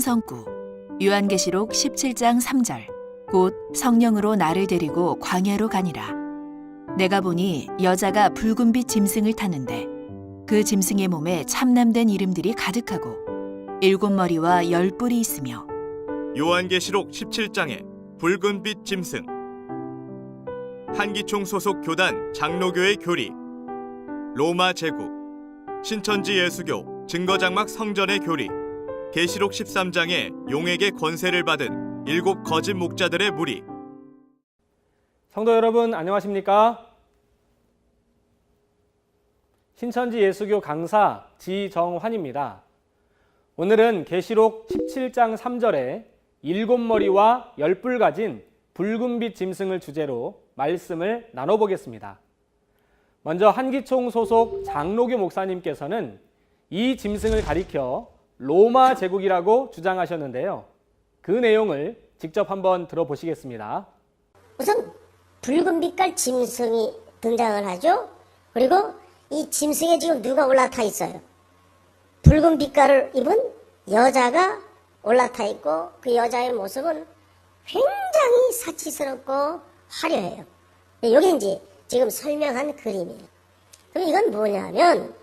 초성구 요한계시록 17장 3절 곧 성령으로 나를 데리고 광야로 가니라. 내가 보니 여자가 붉은빛 짐승을 탔는데 그 짐승의 몸에 참남된 이름들이 가득하고 7머리와 10뿔이 있으며 요한계시록 17장에 붉은빛 짐승 한기총 소속 교단 장로교의 교리 로마 제국 신천지 예수교 증거장막 성전의 교리 계시록 13장에 용에게 권세를 받은 7 거짓 목자들의 무리. 성도 여러분 안녕하십니까? 신천지 예수교 강사 지정환입니다. 오늘은 계시록 17장 3절에 7머리와 10뿔 가진 붉은빛 짐승을 주제로 말씀을 나눠보겠습니다. 먼저 한기총 소속 장로교 목사님께서는 이 짐승을 가리켜 로마 제국이라고 주장하셨는데요. 그 내용을 직접 한번 들어보시겠습니다. 우선 붉은 빛깔 짐승이 등장을 하죠. 그리고 이 짐승에 지금 누가 올라타 있어요? 붉은 빛깔을 입은 여자가 올라타 있고 그 여자의 모습은 굉장히 사치스럽고 화려해요. 이게 이제 지금 설명한 그림이에요. 그럼 이건 뭐냐면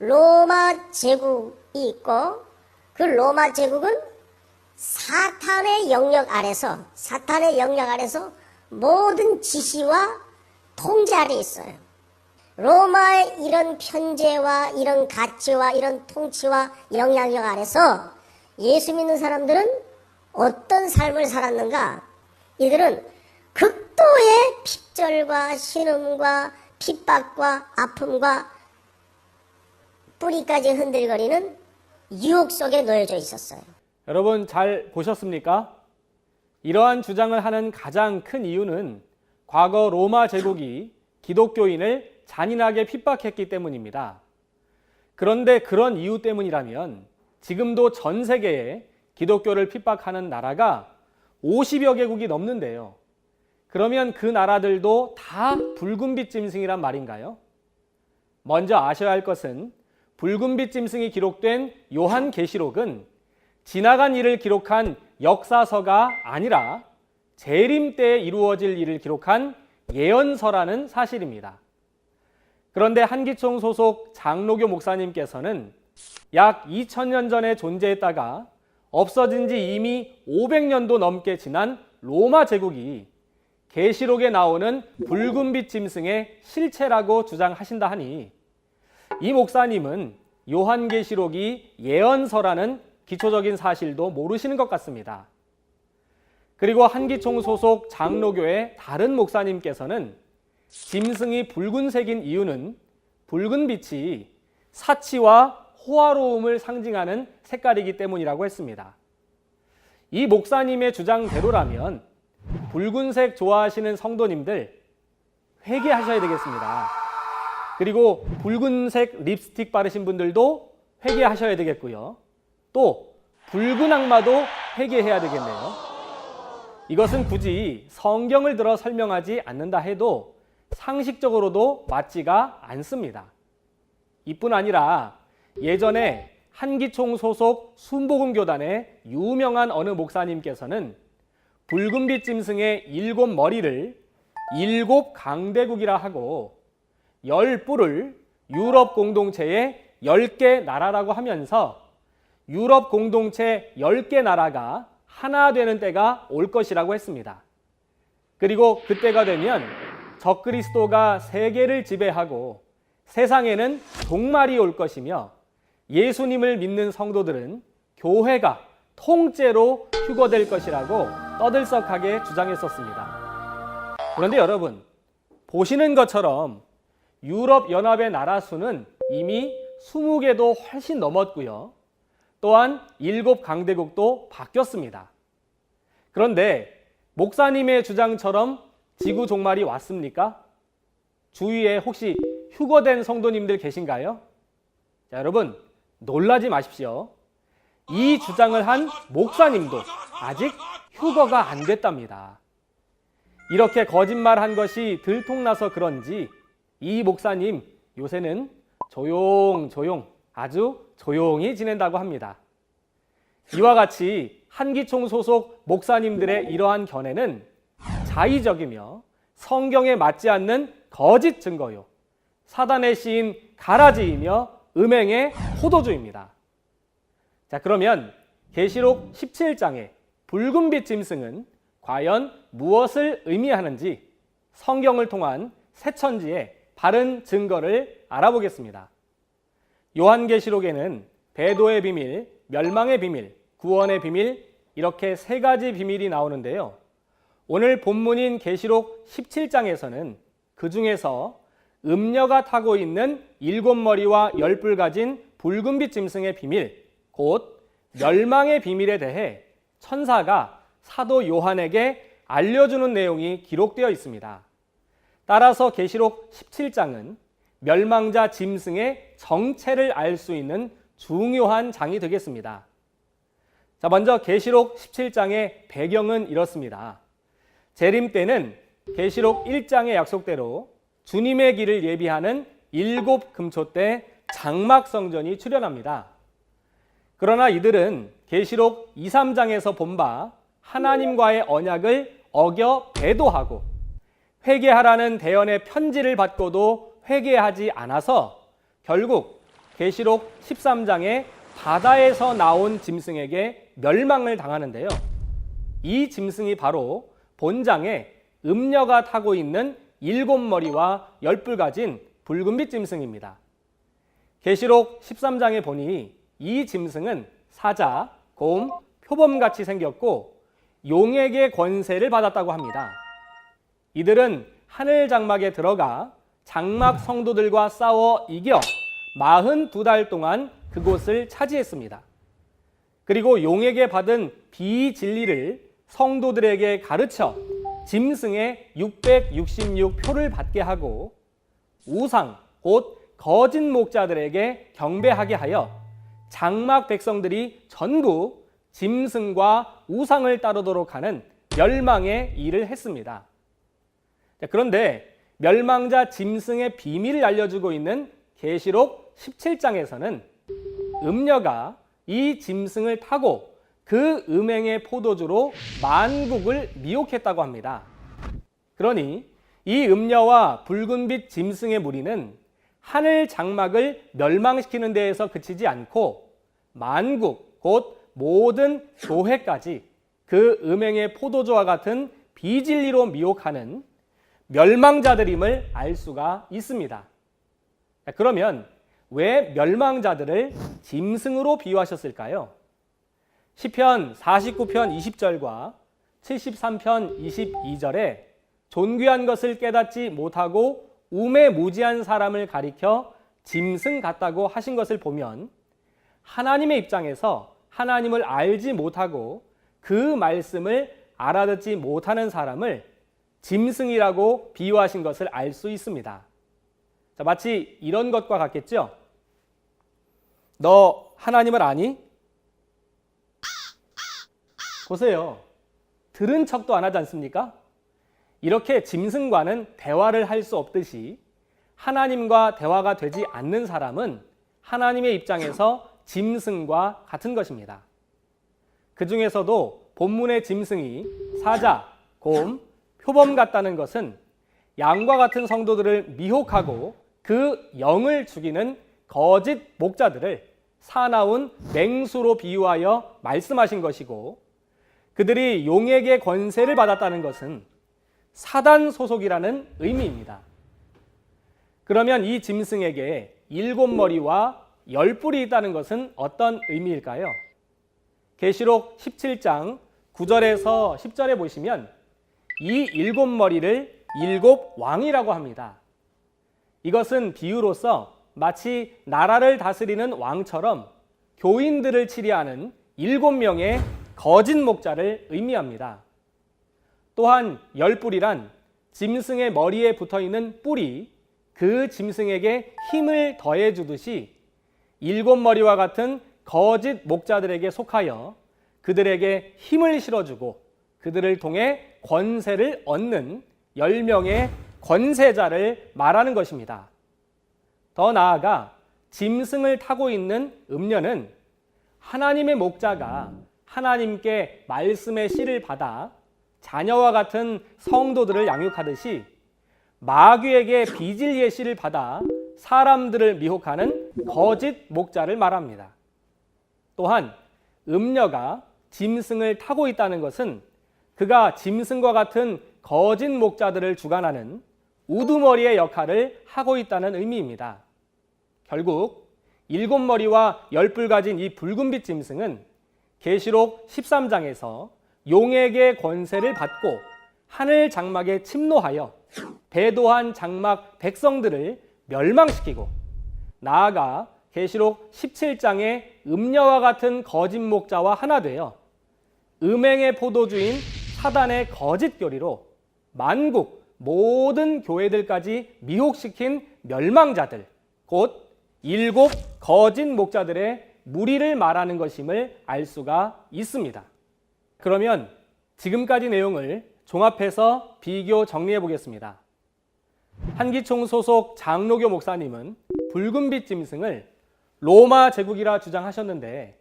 로마 제국이 있고 그 로마 제국은 사탄의 영역 아래서 모든 지시와 통제 아래 있어요. 로마의 이런 편제와 이런 가치와 이런 통치와 영향력 아래서 예수 믿는 사람들은 어떤 삶을 살았는가? 이들은 극도의 핍절과 신음과 핍박과 아픔과 뿌리까지 흔들거리는 유혹 속에 놓여져 있었어요. 여러분 잘 보셨습니까? 이러한 주장을 하는 가장 큰 이유는 과거 로마 제국이 기독교인을 잔인하게 핍박했기 때문입니다. 그런데 그런 이유 때문이라면 지금도 전 세계에 기독교를 핍박하는 나라가 50여 개국이 넘는데요. 그러면 그 나라들도 다 붉은빛 짐승이란 말인가요? 먼저 아셔야 할 것은 붉은빛 짐승이 기록된 요한계시록은 지나간 일을 기록한 역사서가 아니라 재림 때 이루어질 일을 기록한 예언서라는 사실입니다. 그런데 한기총 소속 장로교 목사님께서는 약 2000년 전에 존재했다가 없어진 지 이미 500년도 넘게 지난 로마 제국이 계시록에 나오는 붉은빛 짐승의 실체라고 주장하신다 하니 이 목사님은 요한계시록이 예언서라는 기초적인 사실도 모르시는 것 같습니다. 그리고 한기총 소속 장로교의 다른 목사님께서는 짐승이 붉은색인 이유는 붉은 빛이 사치와 호화로움을 상징하는 색깔이기 때문이라고 했습니다. 이 목사님의 주장대로라면 붉은색 좋아하시는 성도님들 회개하셔야 되겠습니다. 그리고 붉은색 립스틱 바르신 분들도 회개하셔야 되겠고요. 또 붉은 악마도 회개해야 되겠네요. 이것은 굳이 성경을 들어 설명하지 않는다 해도 상식적으로도 맞지가 않습니다. 이뿐 아니라 예전에 한기총 소속 순복음교단의 유명한 어느 목사님께서는 붉은빛 짐승의 7머리를 7 강대국이라 하고 10뿔을 유럽 공동체의 10개 나라라고 하면서 유럽 공동체 10개 나라가 하나 되는 때가 올 것이라고 했습니다. 그리고 그때가 되면 적그리스도가 세계를 지배하고 세상에는 종말이 올 것이며 예수님을 믿는 성도들은 교회가 통째로 휴거될 것이라고 떠들썩하게 주장했었습니다. 그런데 여러분, 보시는 것처럼 유럽연합의 나라 수는 이미 20개도 훨씬 넘었고요. 또한 7 강대국도 바뀌었습니다. 그런데 목사님의 주장처럼 지구 종말이 왔습니까? 주위에 혹시 휴거된 성도님들 계신가요? 자, 여러분 놀라지 마십시오. 이 주장을 한 목사님도 아직 휴거가 안 됐답니다. 이렇게 거짓말한 것이 들통나서 그런지 이 목사님 요새는 조용조용 아주 조용히 지낸다고 합니다. 이와 같이 한기총 소속 목사님들의 이러한 견해는 자의적이며 성경에 맞지 않는 거짓 증거요, 사단의 시인 가라지이며 음행의 포도주입니다. 자, 그러면 계시록 17장의 붉은빛 짐승은 과연 무엇을 의미하는지 성경을 통한 새천지의 바른 증거를 알아보겠습니다. 요한계시록에는 배도의 비밀, 멸망의 비밀, 구원의 비밀, 이렇게 세 가지 비밀이 나오는데요. 오늘 본문인 계시록 17장에서는 그 중에서 음녀가 타고 있는 7머리와 10뿔 가진 붉은빛 짐승의 비밀, 곧 멸망의 비밀에 대해 천사가 사도 요한에게 알려주는 내용이 기록되어 있습니다. 따라서 계시록 17장은 멸망자 짐승의 정체를 알 수 있는 중요한 장이 되겠습니다. 자, 먼저 계시록 17장의 배경은 이렇습니다. 재림 때는 계시록 1장의 약속대로 주님의 길을 예비하는 7 금초 때 장막 성전이 출현합니다. 그러나 이들은 계시록 2, 3장에서 본 바 하나님과의 언약을 어겨 배도하고 회개하라는 대언의 편지를 받고도 회개하지 않아서 결국 계시록 13장에 바다에서 나온 짐승에게 멸망을 당하는데요. 이 짐승이 바로 본장에 음녀가 타고 있는 7머리와 10뿔 가진 붉은빛 짐승입니다. 계시록 13장에 보니 이 짐승은 사자, 곰, 표범같이 생겼고 용에게 권세를 받았다고 합니다. 이들은 하늘 장막에 들어가 장막 성도들과 싸워 이겨 42달 동안 그곳을 차지했습니다. 그리고 용에게 받은 비진리를 성도들에게 가르쳐 짐승의 666표를 받게 하고 우상, 곧 거짓 목자들에게 경배하게 하여 장막 백성들이 전부 짐승과 우상을 따르도록 하는 멸망의 일을 했습니다. 그런데 멸망자 짐승의 비밀을 알려주고 있는 계시록 17장에서는 음녀가 이 짐승을 타고 그 음행의 포도주로 만국을 미혹했다고 합니다. 그러니 이 음녀와 붉은빛 짐승의 무리는 하늘 장막을 멸망시키는 데에서 그치지 않고 만국, 곧 모든 교회까지 그 음행의 포도주와 같은 비진리로 미혹하는 멸망자들임을 알 수가 있습니다. 그러면 왜 멸망자들을 짐승으로 비유하셨을까요? 시편 49편 20절과 73편 22절에 존귀한 것을 깨닫지 못하고 우매무지한 사람을 가리켜 짐승 같다고 하신 것을 보면 하나님의 입장에서 하나님을 알지 못하고 그 말씀을 알아듣지 못하는 사람을 짐승이라고 비유하신 것을 알 수 있습니다. 자, 마치 이런 것과 같겠죠? 너 하나님을 아니? 보세요. 들은 척도 안 하지 않습니까? 이렇게 짐승과는 대화를 할 수 없듯이 하나님과 대화가 되지 않는 사람은 하나님의 입장에서 짐승과 같은 것입니다. 그 중에서도 본문의 짐승이 사자, 곰, 표범 같다는 것은 양과 같은 성도들을 미혹하고 그 영을 죽이는 거짓 목자들을 사나운 맹수로 비유하여 말씀하신 것이고, 그들이 용에게 권세를 받았다는 것은 사단 소속이라는 의미입니다. 그러면 이 짐승에게 7머리와 10뿔이 있다는 것은 어떤 의미일까요? 계시록 17장 9절에서 10절에 보시면 이 7머리를 7왕이라고 합니다. 이것은 비유로서 마치 나라를 다스리는 왕처럼 교인들을 치리하는 7명의 거짓 목자를 의미합니다. 또한 10뿔이란 짐승의 머리에 붙어있는 뿔이 그 짐승에게 힘을 더해주듯이 7머리와 같은 거짓 목자들에게 속하여 그들에게 힘을 실어주고 그들을 통해 권세를 얻는 10명의 권세자를 말하는 것입니다. 더 나아가 짐승을 타고 있는 음녀는 하나님의 목자가 하나님께 말씀의 씨를 받아 자녀와 같은 성도들을 양육하듯이 마귀에게 비진리의 씨를 받아 사람들을 미혹하는 거짓 목자를 말합니다. 또한 음녀가 짐승을 타고 있다는 것은 그가 짐승과 같은 거짓 목자들을 주관하는 우두머리의 역할을 하고 있다는 의미입니다. 결국 7머리와 10뿔 가진 이 붉은빛 짐승은 계시록 13장에서 용에게 권세를 받고 하늘 장막에 침노하여 배도한 장막 백성들을 멸망시키고 나아가 계시록 17장의 음녀와 같은 거짓 목자와 하나 되어 음행의 포도주인 사단의 거짓 교리로 만국 모든 교회들까지 미혹시킨 멸망자들, 곧 7 거짓 목자들의 무리를 말하는 것임을 알 수가 있습니다. 그러면 지금까지 내용을 종합해서 비교 정리해 보겠습니다. 한기총 소속 장로교 목사님은 붉은빛 짐승을 로마 제국이라 주장하셨는데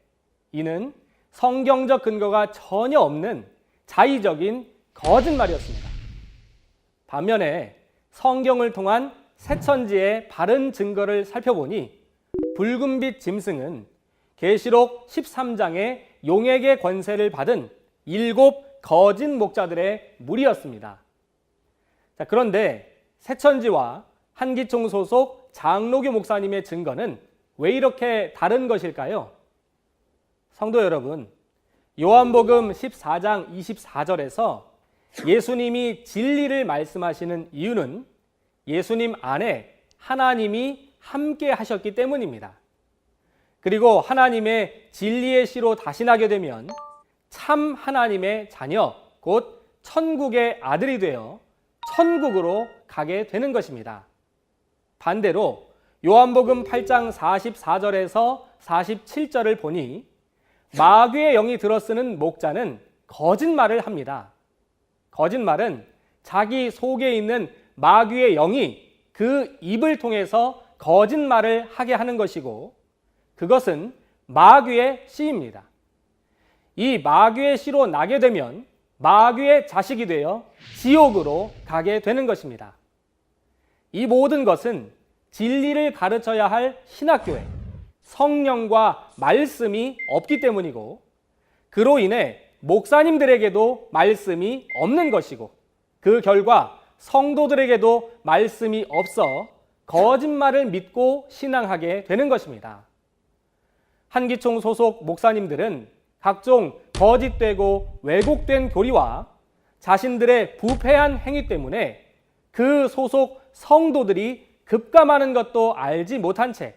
이는 성경적 근거가 전혀 없는 자의적인 거짓말이었습니다. 반면에 성경을 통한 새천지의 바른 증거를 살펴보니 붉은빛 짐승은 계시록 13장의 용에게 권세를 받은 7 거짓 목자들의 무리였습니다. 자, 그런데 새천지와 한기총 소속 장로교 목사님의 증거는 왜 이렇게 다른 것일까요? 성도 여러분, 요한복음 14장 24절에서 예수님이 진리를 말씀하시는 이유는 예수님 안에 하나님이 함께 하셨기 때문입니다. 그리고 하나님의 진리의 씨로 다시 나게 되면 참 하나님의 자녀, 곧 천국의 아들이 되어 천국으로 가게 되는 것입니다. 반대로 요한복음 8장 44절에서 47절을 보니 마귀의 영이 들어쓰는 목자는 거짓말을 합니다. 거짓말은 자기 속에 있는 마귀의 영이 그 입을 통해서 거짓말을 하게 하는 것이고 그것은 마귀의 씨입니다. 이 마귀의 씨로 나게 되면 마귀의 자식이 되어 지옥으로 가게 되는 것입니다. 이 모든 것은 진리를 가르쳐야 할 신학교에 성령과 말씀이 없기 때문이고 그로 인해 목사님들에게도 말씀이 없는 것이고 그 결과 성도들에게도 말씀이 없어 거짓말을 믿고 신앙하게 되는 것입니다. 한기총 소속 목사님들은 각종 거짓되고 왜곡된 교리와 자신들의 부패한 행위 때문에 그 소속 성도들이 급감하는 것도 알지 못한 채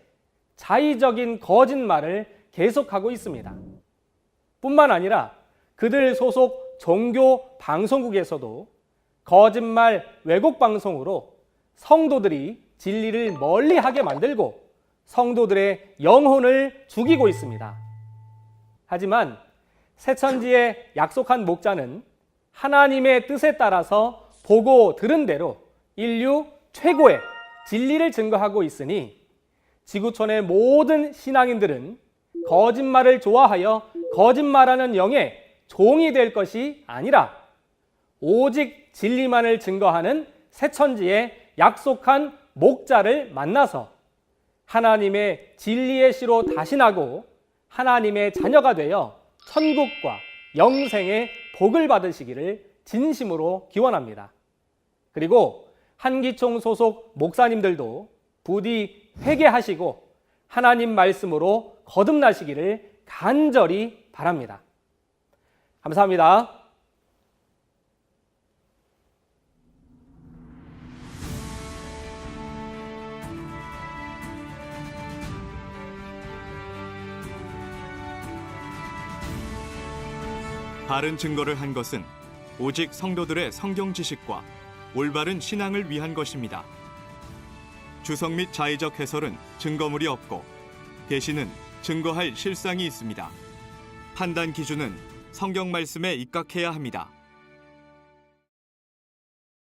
자의적인 거짓말을 계속하고 있습니다. 뿐만 아니라 그들 소속 종교 방송국에서도 거짓말 왜곡 방송으로 성도들이 진리를 멀리하게 만들고 성도들의 영혼을 죽이고 있습니다. 하지만 새천지의 약속한 목자는 하나님의 뜻에 따라서 보고 들은 대로 인류 최고의 진리를 증거하고 있으니 지구촌의 모든 신앙인들은 거짓말을 좋아하여 거짓말하는 영의 종이 될 것이 아니라 오직 진리만을 증거하는 새천지의 약속한 목자를 만나서 하나님의 진리의 씨로 다시 나고 하나님의 자녀가 되어 천국과 영생의 복을 받으시기를 진심으로 기원합니다. 그리고 한기총 소속 목사님들도 부디 회개하시고 하나님 말씀으로 거듭나시기를 간절히 바랍니다. 감사합니다. 바른 증거를 한 것은 오직 성도들의 성경 지식과 올바른 신앙을 위한 것입니다. 주석 및 자의적 해설은 증거물이 없고 계시는 증거할 실상이 있습니다. 판단 기준은 성경 말씀에 입각해야 합니다.